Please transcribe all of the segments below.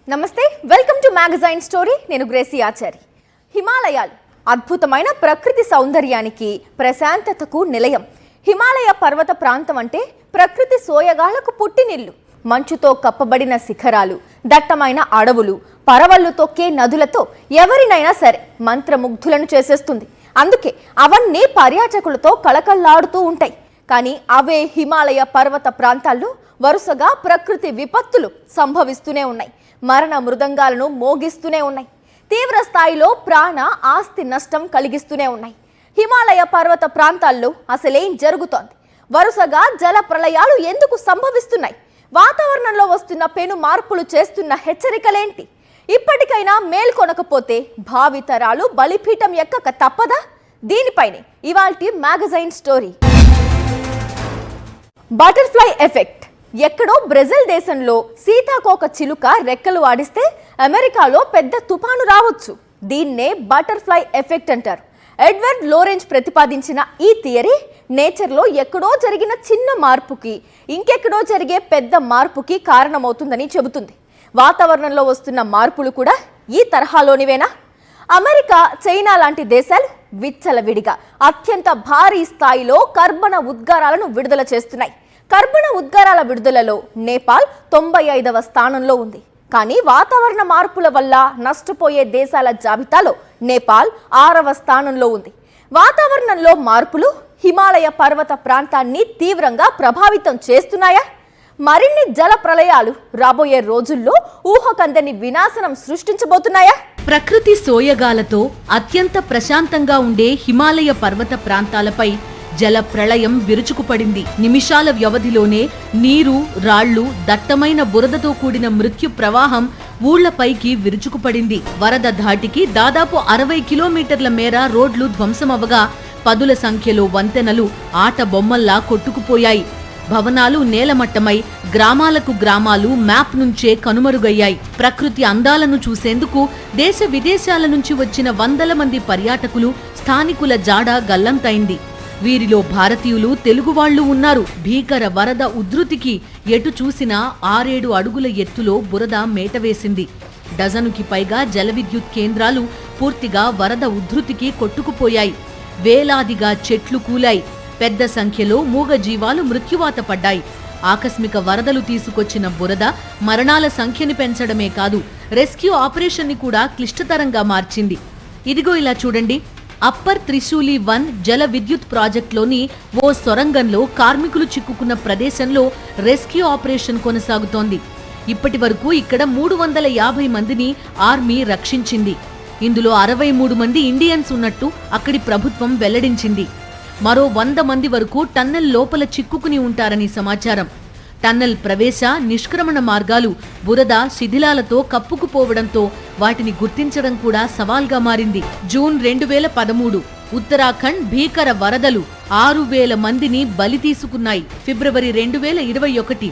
నమస్తే, welcome to magazine story. నేను Gracie Achari. హిమాలయాలు అద్భుతమైన ప్రకృతి సౌందర్యానికి, ప్రశాంతతకు నిలయం. హిమాలయ పర్వత ప్రాంతం అంటే ప్రకృతి సోయగాళ్లకు పుట్టినిల్లు. మంచుతో కప్పబడిన శిఖరాలు, దట్టమైన అడవులు, పరవళ్లు తొక్కే నదులతో ఎవరినైనా సరే మంత్రముగ్ధులను చేసేస్తుంది. అందుకే అవన్నీ పర్యాటకులతో కళకళలాడుతూ ఉంటాయి. కానీ అవే హిమాలయ పర్వత ప్రాంతాల్లో వరుసగా ప్రకృతి విపత్తులు సంభవిస్తూనే ఉన్నాయి. మరణ మృదంగాలను మోగిస్తూనే ఉన్నాయి. తీవ్ర స్థాయిలో ప్రాణ ఆస్తి నష్టం కలిగిస్తూనే ఉన్నాయి. హిమాలయ పర్వత ప్రాంతాల్లో అసలేం జరుగుతోంది? వరుసగా జల ప్రళయాలు ఎందుకు సంభవిస్తున్నాయి? వాతావరణంలో వస్తున్న పెను మార్పులు చేస్తున్న హెచ్చరికలేంటి? ఇప్పటికైనా మేల్కొనకపోతే భావితరాలు బలిపీఠం ఎక్కక తప్పదా? దీనిపైనే ఇవాల్టి మ్యాగజైన్ స్టోరీ. Butterfly effect. ఎక్కడో బ్రెజిల్ దేశంలో సీతాకోక చిలుక రెక్కలు వాడిస్తే అమెరికాలో పెద్ద తుఫాను రావచ్చు. దీన్నే బటర్ఫ్లై ఎఫెక్ట్ అంటారు. ఎడ్వర్డ్ లోరెంజ్ ప్రతిపాదించిన ఈ థియరీ నేచర్లో ఎక్కడో జరిగిన చిన్న మార్పుకి ఇంకెక్కడో జరిగే పెద్ద మార్పుకి కారణమవుతుందని చెబుతుంది. వాతావరణంలో వస్తున్న మార్పులు కూడా ఈ తరహాలోనివేనా? అమెరికా, చైనా లాంటి దేశాలు విచ్చలవిడిగా అత్యంత భారీ స్థాయిలో కర్బన ఉద్గారాలను విడుదల చేస్తున్నాయి. కర్బన ఉద్గారాల విడుదలలో నేపాల్ 95వ స్థానంలో ఉంది. కానీ వాతావరణ మార్పుల వల్ల నష్టపోయే దేశాల జాబితాలో నేపాల్ 6వ స్థానంలో ఉంది. వాతావరణంలో మార్పులు హిమాలయ పర్వత ప్రాంతాన్ని తీవ్రంగా ప్రభావితం చేస్తున్నాయా? మరిన్ని జల ప్రళయాలు రాబోయే రోజుల్లో ఊహకందని వినాశనం సృష్టించబోతున్నాయా? ప్రకృతి సోయగాలతో అత్యంత ప్రశాంతంగా ఉండే హిమాలయ పర్వత ప్రాంతాలపై జల ప్రళయం విరుచుకుపడింది. నిమిషాల వ్యవధిలోనే నీరు, రాళ్లు, దట్టమైన బురదతో కూడిన మృత్యు ప్రవాహం ఊళ్లపైకి విరుచుకుపడింది. వరద ధాటికి దాదాపు 60 కిలోమీటర్ల మేర రోడ్లు ధ్వంసమవగా పదుల సంఖ్యలో వంతెనలు ఆట బొమ్మల్లా కొట్టుకుపోయాయి. భవనాలు నేలమట్టమై గ్రామాలకు గ్రామాలు మ్యాప్ నుంచే కనుమరుగయ్యాయి. ప్రకృతి అందాలను చూసేందుకు దేశ విదేశాల నుంచి వచ్చిన వందల మంది పర్యాటకులు, స్థానికుల జాడ గల్లంతైంది. వీరిలో భారతీయులు, తెలుగువాళ్లు ఉన్నారు. భీకర వరద ఉధృతికి ఎటు చూసినా 6-7 అడుగుల ఎత్తులో బురద మేటవేసింది. డజనుకి పైగా జల విద్యుత్ కేంద్రాలు పూర్తిగా వరద ఉధృతికి కొట్టుకుపోయాయి. వేలాదిగా చెట్లు కూలాయి. పెద్ద సంఖ్యలో మూగ జీవాలు మృత్యువాత పడ్డాయి. ఆకస్మిక వరదలు తీసుకొచ్చిన బురద మరణాల సంఖ్యని పెంచడమే కాదు, రెస్క్యూ ఆపరేషన్ని కూడా క్లిష్టతరంగా మార్చింది. ఇదిగో ఇలా చూడండి. అప్పర్ త్రిశూలి 1 జల విద్యుత్ ప్రాజెక్టులోని ఓ సొరంగంలో కార్మికులు చిక్కుకున్న ప్రదేశంలో రెస్క్యూ ఆపరేషన్ కొనసాగుతోంది. ఇప్పటి వరకు ఇక్కడ 350 మందిని ఆర్మీ రక్షించింది. ఇందులో 63 మంది ఇండియన్స్ ఉన్నట్టు అక్కడి ప్రభుత్వం వెల్లడించింది. మరో 100 మంది వరకు టన్నెల్ లోపల చిక్కుకుని ఉంటారని సమాచారం. టన్నెల్ ప్రవేశ, నిష్క్రమణ మార్గాలు బురద, శిథిలాలతో కప్పుకుపోవడంతో వాటిని గుర్తించడం కూడా సవాల్గా మారింది. జూన్ 2013 ఉత్తరాఖండ్ భీకర వరదలు 6000 మందిని బలి తీసుకున్నాయి. ఫిబ్రవరి 2021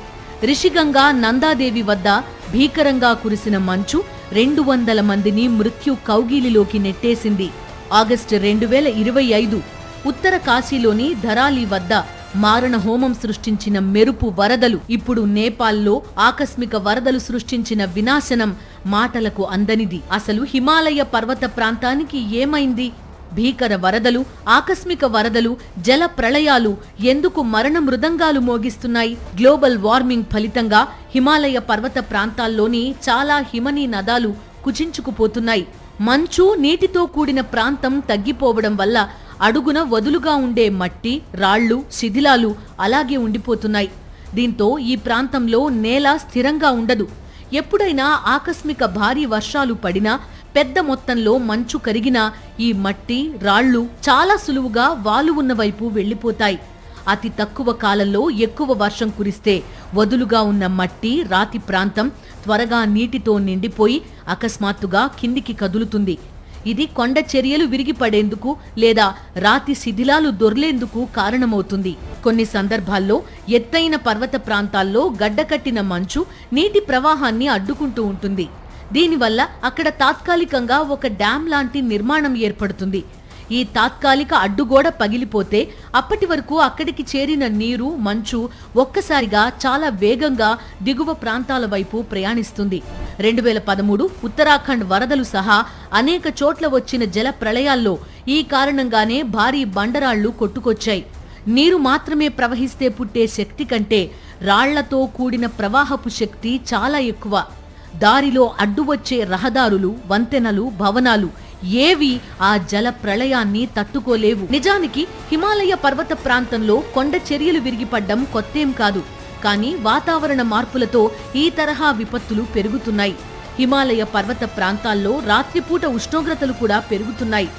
రిషిగంగా, నందాదేవి వద్ద భీకరంగా కురిసిన మంచు 200 మందిని మృత్యు కౌగిలిలోకి నెట్టేసింది. ఆగస్టు 2025 ఉత్తర కాశీలోని ధరాలి వద్ద మారణ హోమం సృష్టించిన మెరుపు వరదలు, ఇప్పుడు నేపాల్లో ఆకస్మిక వరదలు సృష్టించిన వినాశనం మాటలకు అందనిది. అసలు హిమాలయ పర్వత ప్రాంతానికి ఏమైంది? భీకర వరదలు, ఆకస్మిక వరదలు, జల ప్రళయాలు ఎందుకు మరణ మృదంగాలు మోగిస్తున్నాయి? గ్లోబల్ వార్మింగ్ ఫలితంగా హిమాలయ పర్వత ప్రాంతాల్లోని చాలా హిమనీ నదాలు కుచించుకుపోతున్నాయి. మంచు, నీటితో కూడిన ప్రాంతం తగ్గిపోవడం వల్ల అడుగున వదులుగా ఉండే మట్టి, రాళ్లు, శిథిలాలు అలాగే ఉండిపోతున్నాయి. దీంతో ఈ ప్రాంతంలో నేల స్థిరంగా ఉండదు. ఎప్పుడైనా ఆకస్మిక భారీ వర్షాలు పడినా, పెద్ద మొత్తంలో మంచు కరిగినా ఈ మట్టి, రాళ్లు చాలా సులువుగా వాలు ఉన్న వైపు వెళ్లిపోతాయి. అతి తక్కువ కాలంలో ఎక్కువ వర్షం కురిస్తే వదులుగా ఉన్న మట్టి, రాతి ప్రాంతం త్వరగా నీటితో నిండిపోయి అకస్మాత్తుగా కిందికి కదులుతుంది. ఇది కొండ చర్యలు విరిగిపడేందుకు లేదా రాతి శిథిలాలు దొర్లేందుకు కారణమవుతుంది. కొన్ని సందర్భాల్లో ఎత్తైన పర్వత ప్రాంతాల్లో గడ్డకట్టిన మంచు నీటి ప్రవాహాన్ని అడ్డుకుంటూ ఉంటుంది. దీనివల్ల అక్కడ తాత్కాలికంగా ఒక డ్యాం లాంటి నిర్మాణం ఏర్పడుతుంది. ఈ తాత్కాలిక అడ్డుగోడ పగిలిపోతే అప్పటి వరకు అక్కడికి చేరిన నీరు మంచు ఒక్కసారిగా చాలా వేగంగా దిగువ ప్రాంతాల వైపు ప్రయాణిస్తుంది. 2013 ఉత్తరాఖండ్ వరదలు సహా అనేక చోట్ల వచ్చిన జల ప్రళయాల్లో ఈ కారణంగానే భారీ బండరాళ్లు కొట్టుకొచ్చాయి. నీరు మాత్రమే ప్రవహిస్తే పుట్టే శక్తి కంటే రాళ్లతో కూడిన ప్రవాహపు శక్తి చాలా ఎక్కువ. దారిలో అడ్డు వచ్చే రహదారులు, వంతెనలు, భవనాలు ఏవి ఆ జల ప్రళయాన్ని తట్టుకోలేవు. నిజానికి హిమాలయ పర్వత ప్రాంతంలో కొండ చర్యలు విరిగిపడ్డం కొత్తేం కాదు. కానీ వాతావరణ మార్పులతో ఈ తరహా విపత్తులు పెరుగుతున్నాయి. హిమాలయ పర్వత ప్రాంతాల్లో రాత్రిపూట ఉష్ణోగ్రతలు కూడా పెరుగుతున్నాయి.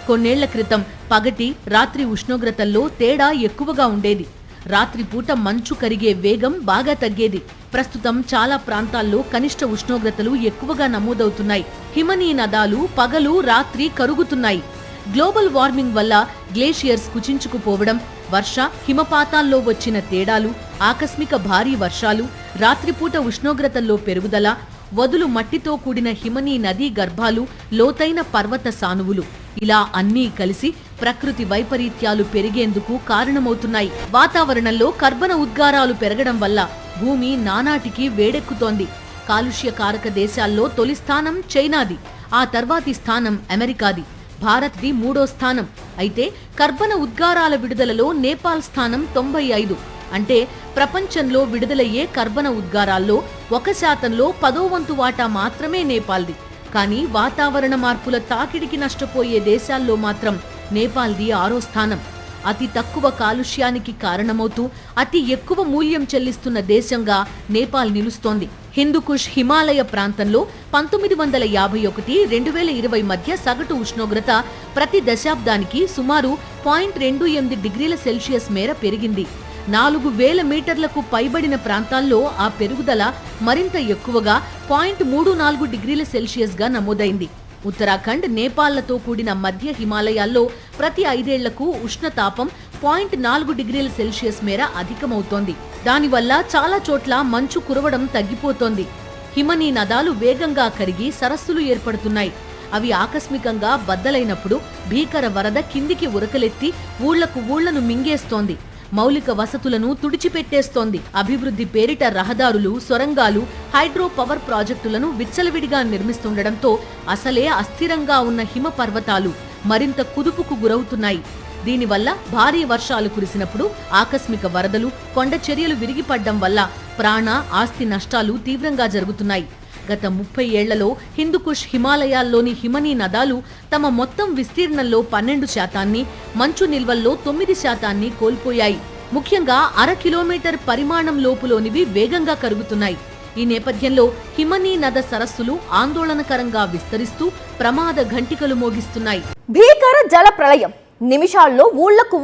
కొన్నేళ్ల క్రితం పగటి, రాత్రి ఉష్ణోగ్రతల్లో తేడా ఎక్కువగా ఉండేది. రాత్రిపూట మంచు కరిగే వేగం బాగా తగ్గేది. ప్రస్తుతం చాలా ప్రాంతాల్లో కనిష్ట ఉష్ణోగ్రతలు ఎక్కువగా నమోదవుతున్నాయి. హిమనీ నదాలు పగలు, రాత్రి కరుగుతున్నాయి. గ్లోబల్ వార్మింగ్ వల్ల గ్లేషియర్స్ కుచించుకుపోవడం, వర్ష, హిమపాతాల్లో వచ్చిన తేడాలు, ఆకస్మిక భారీ వర్షాలు, రాత్రిపూట ఉష్ణోగ్రతల్లో పెరుగుదల, వదులు మట్టితో కూడిన హిమనీ నదీ గర్భాలు, లోతైన పర్వత సానువులు ఇలా అన్నీ కలిసి ప్రకృతి వైపరీత్యాలు పెరిగేందుకు కారణమవుతున్నాయి. వాతావరణంలో కర్బన ఉద్గారాలు పెరగడం వల్ల భూమి నానాటికి వేడెక్కుతోంది. కాలుష్యకారక దేశాల్లో తొలి స్థానం చైనాది, ఆ తర్వాతి స్థానం అమెరికాది, భారత్ది 3వ స్థానం. అయితే కర్బన ఉద్గారాల విడుదలలో నేపాల్ స్థానం 95. అంటే ప్రపంచంలో విడుదలయ్యే కర్బన ఉద్గారాల్లో 1%లో 10వ వంతు వాటా మాత్రమే నేపాల్ది. కానీ వాతావరణ మార్పుల తాకిడికి నష్టపోయే దేశాల్లో మాత్రం నేపాల్ది 6వ స్థానం. అతి తక్కువ కాలుష్యానికి కారణమవుతూ అతి ఎక్కువ మూల్యం చెల్లిస్తున్న దేశంగా నేపాల్ నిలుస్తోంది. హిందూకుష్ హిమాలయ ప్రాంతంలో 1951-2020 మధ్య సగటు ఉష్ణోగ్రత ప్రతి దశాబ్దానికి సుమారు 0.28 డిగ్రీల సెల్సియస్ మేర పెరిగింది. 4000 మీటర్లకు పైబడిన ప్రాంతాల్లో ఆ పెరుగుదల మరింత ఎక్కువగా 0.34 డిగ్రీల సెల్సియస్ గా నమోదైంది. ఉత్తరాఖండ్, నేపాళ్లతో కూడిన మధ్య హిమాలయాల్లో ప్రతి 5 ఏళ్లకు ఉష్ణతాపం 0.4 డిగ్రీల సెల్సియస్ మేర అధికమవుతోంది. దానివల్ల చాలా చోట్ల మంచు కురవడం తగ్గిపోతోంది. హిమనీ నదాలు వేగంగా కరిగి సరస్సులు ఏర్పడుతున్నాయి. అవి ఆకస్మికంగా బద్దలైనప్పుడు భీకర వరద కిందికి ఉరకలెత్తి ఊళ్లను మింగేస్తోంది. మౌలిక వసతులను తుడిచిపెట్టేస్తోంది. అభివృద్ధి పేరిట రహదారులు, సొరంగాలు, హైడ్రో పవర్ ప్రాజెక్టులను విచ్చలవిడిగా నిర్మిస్తుండటంతో అసలే అస్థిరంగా ఉన్న హిమ పర్వతాలు మరింత కుదుపుకు గురవుతున్నాయి. దీనివల్ల భారీ వర్షాలు కురిసినప్పుడు ఆకస్మిక వరదలు, కొండ చర్యలు విరిగిపడ్డం వల్ల ప్రాణ, ఆస్తి నష్టాలు తీవ్రంగా జరుగుతున్నాయి. గత 30 ఏళ్లలో హిందూకుష్ హిమాలయాల్లోని హిమనీ నదాలు తమ మొత్తం విస్తీర్ణంలో 12%, మంచు నిల్వల్లో 9% కోల్పోయాయి. ముఖ్యంగా 1/2 కిలోమీటర్ పరిమాణం లోపులోనివి వేగంగా కరుగుతున్నాయి. ఈ నేపథ్యంలో హిమనీ నద సరస్సులు ఆందోళనకరంగా విస్తరిస్తూ ప్రమాద ఘంటికలు మోగిస్తున్నాయి. భీకర జల ప్రళయం నిమిషాల్లో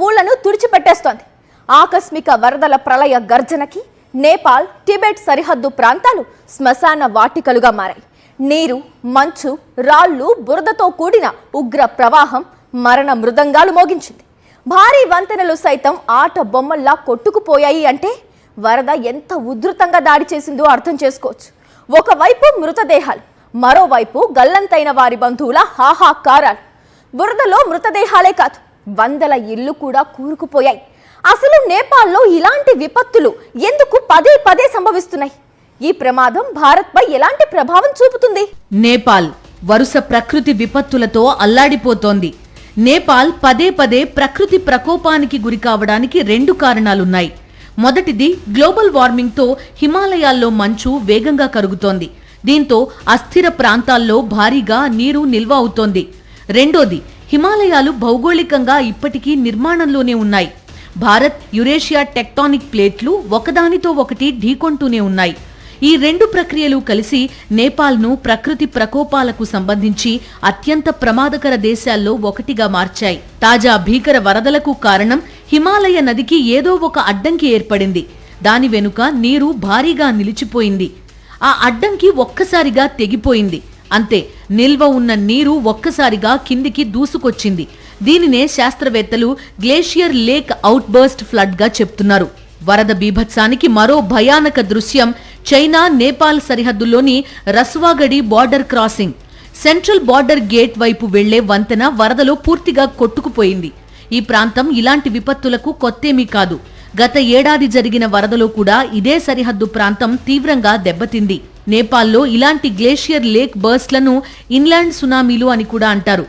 ఊళ్లను తుడిచిపెట్టేస్తోంది. ఆకస్మిక వరదల ప్రళయ గర్జనకి నేపాల్, టిబెట్ సరిహద్దు ప్రాంతాలు శ్మశాన వాటికలుగా మారాయి. నీరు, మంచు, రాళ్లు, బురదతో కూడిన ఉగ్ర ప్రవాహం మరణ మృదంగాలు మోగించింది. భారీ వంతెనలు సైతం ఆట బొమ్మల్లా కొట్టుకుపోయాయి. అంటే వరద ఎంత ఉధృతంగా దాడి చేసిందో అర్థం చేసుకోవచ్చు. ఒకవైపు మృతదేహాలు, మరోవైపు గల్లంతైన వారి బంధువుల హాహాకారాలు. బురదలో మృతదేహాలే కాదు, 100 ఇళ్లు కూడా కూరుకుపోయాయి. అసలు నేపాల్లో ఇలాంటి విపత్తులు ఎందుకు పదే సంభవిస్తున్నాయి? ఈ ప్రమాదం భారత్పై ఎలాంటి ప్రభావం చూపుతుంది? నేపాల్ వరుస ప్రకృతి విపత్తులతో అల్లాడిపోతోంది. నేపాల్ పదే ప్రకృతి ప్రకోపానికి గురి కావడానికి 2 కారణాలున్నాయి. మొదటిది గ్లోబల్ వార్మింగ్తో హిమాలయాల్లో మంచు వేగంగా కరుగుతోంది. దీంతో అస్థిర ప్రాంతాల్లో భారీగా నీరు నిల్వ అవుతోంది. రెండోది, హిమాలయాలు భౌగోళికంగా ఇప్పటికీ నిర్మాణంలోనే ఉన్నాయి. భారత్, యురేషియా టెక్టానిక్ ప్లేట్లు ఒకదానితో ఒకటి ఢీకొంటూనే ఉన్నాయి. ఈ 2 ప్రక్రియలు కలిసి నేపాల్ను ప్రకృతి ప్రకోపాలకు సంబంధించి అత్యంత ప్రమాదకర దేశాల్లో ఒకటిగా మార్చాయి. తాజా భీకర వరదలకు కారణం హిమాలయ నదికి ఏదో ఒక అడ్డంకి ఏర్పడింది. దాని వెనుక నీరు భారీగా నిలిచిపోయింది. ఆ అడ్డంకి ఒక్కసారిగా తెగిపోయింది. అంతే, నిల్వ ఉన్న నీరు ఒక్కసారిగా కిందికి దూసుకొచ్చింది. దీనినే శాస్త్రవేత్తలు గ్లేషియర్ లేక్ అవుట్బర్స్ట్ ఫ్లడ్ గా చెప్తున్నారు. వరద బీభత్సానికి మరో భయానక దృశ్యం చైనా, నేపాల్ సరిహద్దుల్లోని Rasuwagadhi border crossing. Central border gate వైపు వెళ్లే వంతెన వరదలో పూర్తిగా కొట్టుకుపోయింది. ఈ ప్రాంతం ఇలాంటి విపత్తులకు కొత్తేమీ కాదు. గత ఏడాది జరిగిన వరదలో కూడా ఇదే సరిహద్దు ప్రాంతం తీవ్రంగా దెబ్బతింది. నేపాల్లో ఇలాంటి గ్లేషియర్ లేక్ బర్స్ట్లను ఇన్లాండ్ సునామీలు అని కూడా అంటారు.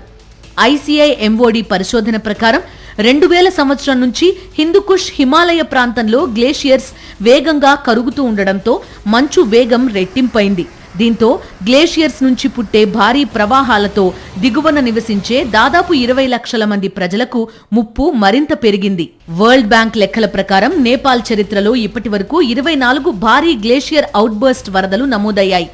ICIMOD పరిశోధన ప్రకారం 2000 సంవత్సరం నుంచి హిందూకుష్ హిమాలయ ప్రాంతంలో గ్లేషియర్స్ వేగంగా కరుగుతూ ఉండడంతో మంచు వేగం రెట్టింపైంది. దీంతో గ్లేషియర్స్ నుంచి పుట్టే భారీ ప్రవాహాలతో దిగువన నివసించే దాదాపు 20 లక్షల మంది ప్రజలకు ముప్పు మరింత పెరిగింది. వరల్డ్ బ్యాంక్ లెక్కల ప్రకారం నేపాల్ చరిత్రలో ఇప్పటి వరకు 24 భారీ గ్లేషియర్ అవుట్బర్స్ట్ వరదలు నమోదయ్యాయి.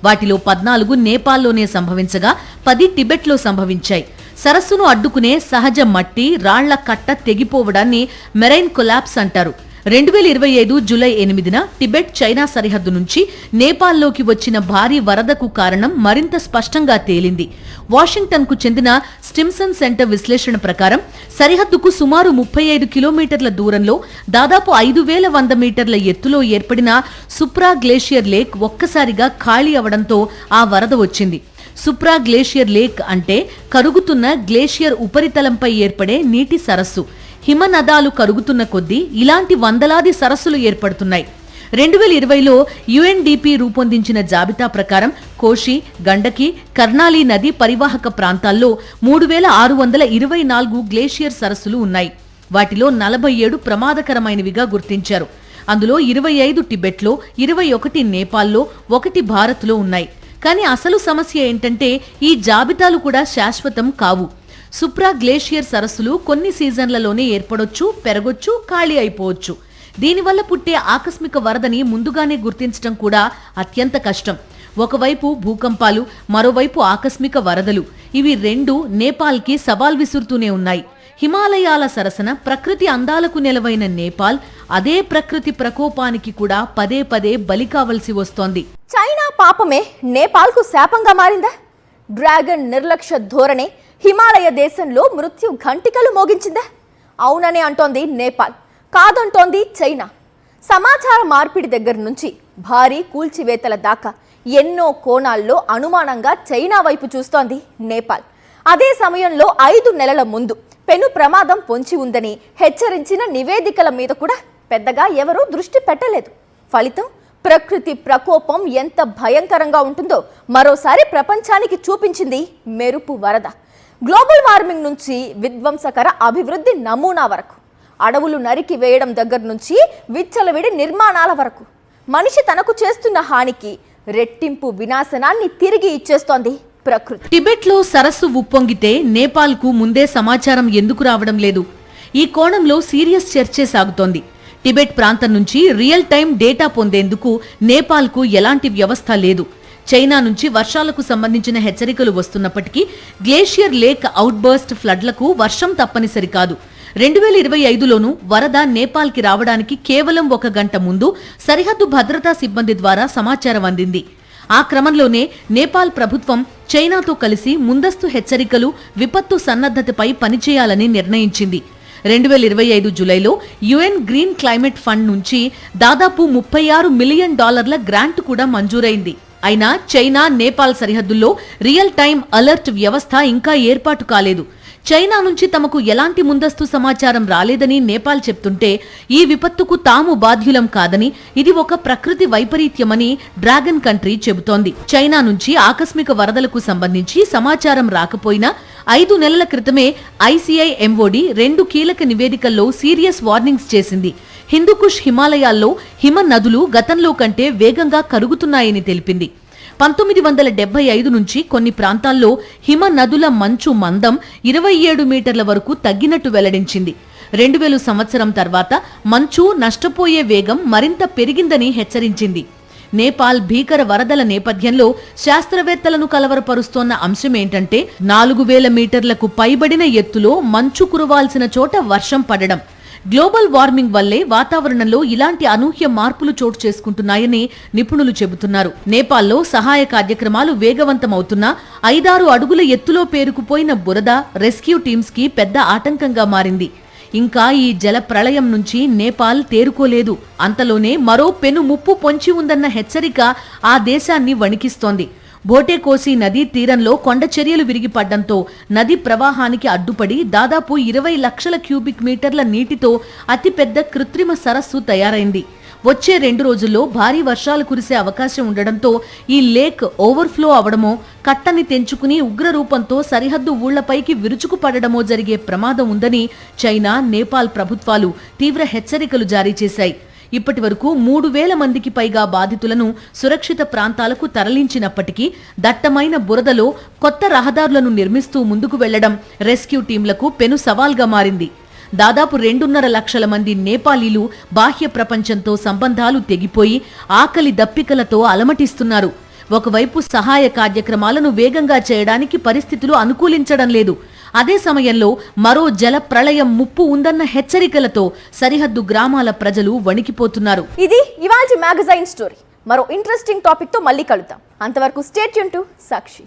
వాటిలో 14 నేపాల్లోనే సంభవించగా 10 టిబెట్లో సంభవించాయి. సరస్సును అడ్డుకునే సహజ మట్టి రాళ్ల కట్ట తెగిపోవడాన్ని మెరైన్ కొలాప్స్ అంటారు. 2025 జూలై 8న టిబెట్ చైనా సరిహద్దు నుంచి నేపాల్లోకి వచ్చిన భారీ వరదకు కారణం మరింత స్పష్టంగా తేలింది. వాషింగ్టన్కు చెందిన స్టిమ్సన్ సెంటర్ విశ్లేషణ ప్రకారం సరిహద్దుకు సుమారు 35 కిలోమీటర్ల దూరంలో దాదాపు 5100 మీటర్ల ఎత్తులో ఏర్పడిన సుప్రా గ్లేషియర్ లేక్ ఒక్కసారిగా ఖాళీ అవడంతో ఆ వరద వచ్చింది. సుప్రా గ్లేషియర్ లేక్ అంటే కరుగుతున్న గ్లేషియర్ ఉపరితలంపై ఏర్పడే నీటి సరస్సు. హిమనదాలు కరుగుతున్న కొద్దీ ఇలాంటి వందలాది సరస్సులు ఏర్పడుతున్నాయి. 2020లో UNDP రూపొందించిన జాబితా ప్రకారం కోషి, గండకి, కర్నాలి నది పరివాహక ప్రాంతాల్లో 3624 గ్లేషియర్ సరస్సులు ఉన్నాయి. వాటిలో 47 ప్రమాదకరమైనవిగా గుర్తించారు. అందులో 25 టిబెట్లో, 21 నేపాల్లో, 1 భారత్లో ఉన్నాయి. కానీ అసలు సమస్య ఏంటంటే ఈ జాబితాలు కూడా శాశ్వతం కావు. సుప్రా గ్లేషియర్ సరస్సులు కొన్ని సీజన్లలోనే ఏర్పడొచ్చు, పెరగొచ్చు, ఖాళీ అయిపోవచ్చు. దీనివల్ల పుట్టే ఆకస్మిక వరదని ముందుగానే గుర్తించడం కూడా అత్యంత కష్టం. ఒకవైపు భూకంపాలు, మరోవైపు ఆకస్మిక వరదలు. ఇవి రెండు నేపాల్కి సవాల్ విసురుతూనే ఉన్నాయి. హిమాలయాల సరసన ప్రకృతి అందాలకు నెలవైన నేపాల్ అదే ప్రకృతి ప్రకోపానికి కూడా పదే పదే బలి కావలసి వస్తోంది. చైనా పాపమే నేపాల్కు శాపంగా మారిందా? డ్రాగన్ నిర్లక్ష్య ధోరణే హిమాలయ దేశంలో మృత్యు ఘంటికలు మోగించిందా? అవుననే అంటోంది నేపాల్, కాదంటోంది చైనా. సమాచార మార్పిడి దగ్గర నుంచి భారీ కూల్చివేతల దాకా ఎన్నో కోణాల్లో అనుమానంగా చైనా వైపు చూస్తోంది నేపాల్. అదే సమయంలో 5 నెలల ముందు పెను ప్రమాదం పొంచి ఉందని హెచ్చరించిన నివేదికల మీద కూడా పెద్దగా ఎవరూ దృష్టి పెట్టలేదు. ఫలితం ప్రకృతి ప్రకోపం ఎంత భయంకరంగా ఉంటుందో మరోసారి ప్రపంచానికి చూపించింది మెరుపు వరద. గ్లోబల్ వార్మింగ్ నుంచి విధ్వంసకర అభివృద్ధి నమూనా వరకు, అడవులు నరికి వేయడం దగ్గర నుంచి విచ్చలవిడి నిర్మాణాల వరకు మనిషి తనకు చేస్తున్న హానికి రెట్టింపు వినాశనాన్ని తిరిగి ఇచ్చేస్తోంది ప్రకృతి. టిబెట్లో సరస్సు ఉప్పొంగితే నేపాల్కు ముందే సమాచారం ఎందుకు రావడం లేదు? ఈ కోణంలో సీరియస్ చర్చే సాగుతోంది. టిబెట్ ప్రాంతం నుంచి రియల్ టైం డేటా పొందేందుకు నేపాల్కు ఎలాంటి వ్యవస్థ లేదు. చైనా నుంచి వర్షాలకు సంబంధించిన హెచ్చరికలు వస్తున్నప్పటికీ గ్లేషియర్ లేక్ అవుట్బర్స్ట్ ఫ్లడ్లకు వర్షం తప్పనిసరి కాదు. 2025లోనూ వరద నేపాల్కి రావడానికి కేవలం 1 గంట ముందు సరిహద్దు భద్రతా సిబ్బంది ద్వారా సమాచారం అందింది. ఆ క్రమంలోనే నేపాల్ ప్రభుత్వం చైనాతో కలిసి ముందస్తు హెచ్చరికలు, విపత్తు సన్నద్ధతపై పనిచేయాలని నిర్ణయించింది. 2025 జూలైలో UN గ్రీన్ క్లైమేట్ ఫండ్ నుంచి దాదాపు $36 మిలియన్ గ్రాంట్ కూడా మంజూరైంది. అయినా చైనా, నేపాల్ సరిహద్దుల్లో రియల్ టైం అలర్ట్ వ్యవస్థ ఇంకా ఏర్పాటు కాలేదు. చైనా నుంచి తమకు ఎలాంటి ముందస్తు సమాచారం రాలేదని నేపాల్ చెప్తుంటే ఈ విపత్తుకు తాము బాధ్యులం కాదని, ఇది ఒక ప్రకృతి వైపరీత్యమని డ్రాగన్ కంట్రీ చెబుతోంది. చైనా నుంచి ఆకస్మిక వరదలకు సంబంధించి సమాచారం రాకపోయినా 5 నెలల క్రితమే ICIMOD 2 కీలక నివేదికల్లో సీరియస్ వార్నింగ్స్ చేసింది. హిందూకుష్ హిమాలయాల్లో హిమ నదులు గతంలో కంటే వేగంగా కరుగుతున్నాయని తెలిపింది. 1975 నుంచి కొన్ని ప్రాంతాల్లో హిమ నదుల మంచు మందం 27 మీటర్ల వరకు తగ్గినట్టు వెల్లడించింది. 2000 సంవత్సరం తర్వాత మంచు నష్టపోయే వేగం మరింత పెరిగిందని హెచ్చరించింది. నేపాల్ భీకర వరదల నేపథ్యంలో శాస్త్రవేత్తలను కలవరపరుస్తోన్న అంశమేంటంటే 4000 మీటర్లకు పైబడిన ఎత్తులో మంచు కురవాల్సిన చోట వర్షం పడడం. గ్లోబల్ వార్మింగ్ వల్లే వాతావరణంలో ఇలాంటి అనూహ్య మార్పులు చోటు చేసుకుంటున్నాయని నిపుణులు చెబుతున్నారు. నేపాల్లో సహాయ కార్యక్రమాలు వేగవంతమవుతున్నా 5-6 అడుగుల ఎత్తులో పేరుకుపోయిన బురద రెస్క్యూ టీమ్స్ కి పెద్ద ఆటంకంగా మారింది. ఇంకా ఈ జల ప్రళయం నుంచి నేపాల్ తేరుకోలేదు. అంతలోనే మరో పెను ముప్పు పొంచి ఉందన్న హెచ్చరిక ఆ దేశాన్ని వణికిస్తోంది. బోటేకోసి నదీ తీరంలో కొండ చర్యలు విరిగిపడ్డంతో నది ప్రవాహానికి అడ్డుపడి దాదాపు 20 లక్షల క్యూబిక్ మీటర్ల నీటితో అతిపెద్ద కృత్రిమ సరస్సు తయారైంది. వచ్చే 2 రోజుల్లో భారీ వర్షాలు కురిసే అవకాశం ఉండడంతో ఈ లేక్ ఓవర్ఫ్లో అవడమో, కట్టని తెంచుకుని ఉగ్రరూపంతో సరిహద్దు ఊళ్లపైకి విరుచుకుపడడమో జరిగే ప్రమాదం ఉందని చైనా, నేపాల్ ప్రభుత్వాలు తీవ్ర హెచ్చరికలు జారీ చేశాయి. ఇప్పటి వరకు 3,000 మందికి పైగా బాధితులను సురక్షిత ప్రాంతాలకు తరలించినప్పటికీ దట్టమైన బురదలో కొత్త రహదారులను నిర్మిస్తూ ముందుకు వెళ్లడం రెస్క్యూ టీంలకు పెను సవాల్గా మారింది. దాదాపు 2.5 లక్షల మంది నేపాలీలు బాహ్య ప్రపంచంతో సంబంధాలు తెగిపోయి ఆకలి దప్పికలతో అలమటిస్తున్నారు. ఒకవైపు సహాయ కార్యక్రమాలను వేగంగా చేయడానికి పరిస్థితులు అనుకూలించడం లేదు. అదే సమయంలో మరో జల ప్రళయం ముప్పు ఉందన్న హెచ్చరికలతో సరిహద్దు గ్రామాల ప్రజలు వణికిపోతున్నారు. ఇది ఇవాల్టి మ్యాగజైన్ స్టోరీ. మరో ఇంట్రెస్టింగ్ టాపిక్ తో మళ్ళీ కలుద్దాం. అంతవరకు స్టే ట్యూన్ టు సాక్షి.